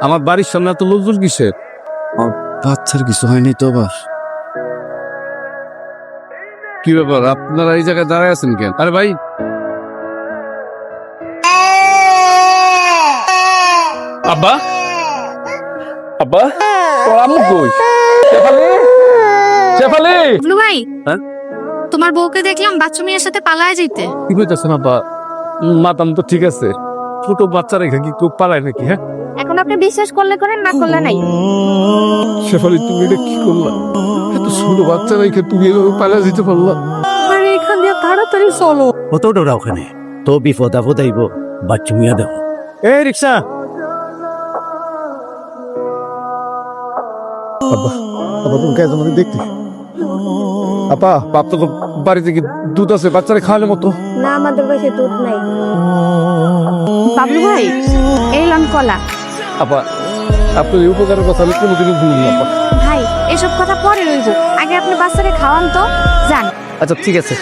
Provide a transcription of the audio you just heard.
আমার বাড়ির সামনে এত লোকজন কিসের? বাচ্চার কিছু হয়নি তো আবার? কি ব্যাপার, আপনারা এই জায়গায় দাঁড়ায় আছেন কেন? আরে ভাই, আব্বা আব্বা, তোর আম্মু কই? শেফালি, শেফালি। বাবলু ভাই, হ্যাঁ? তোমার বউকে দেখলাম বাচ্চা মেয়ের সাথে পালায় যেতে। কি কইতাছেন আব্বা? মাতাম তো ঠিক আছে, ছোট বাচ্চা রেখে কি কেউ পালায় নাকি? হ্যাঁ এখন আপনি বিশ্বাস করলে করেন, না করলে নাই। শেফালি, তুমি এটা কি করলা? এত ছোট বাচ্চা রেখে তুমি এভাবে পালিয়ে যেতে পারলা? আরে এখান দিয়ে তাড়াতাড়ি চলো। কত ডোরা ওখানে, তো বিপদ আপদ আইব, বাচ্চা মিয়া দেব। এই রিক্সা। আব্বা, আব্বা তুমি কে তোমাকে দেখতে? আপা, বাপ তো বাড়িতে কি দুধ আছে বাচ্চারা খাওয়ানোর মতো? না, আমাদের বাসে দুধ নাই। বাবলু ভাই, এই লন কলা। আপা, আপনার এই উপকারের কথা আমি কোনোদিনও ভুলব না আপা। ভাই, এসব কথা পরে রইব, আগে আপনি বাচ্চাকে খাওয়ান তো। যান। আচ্ছা ঠিক আছে।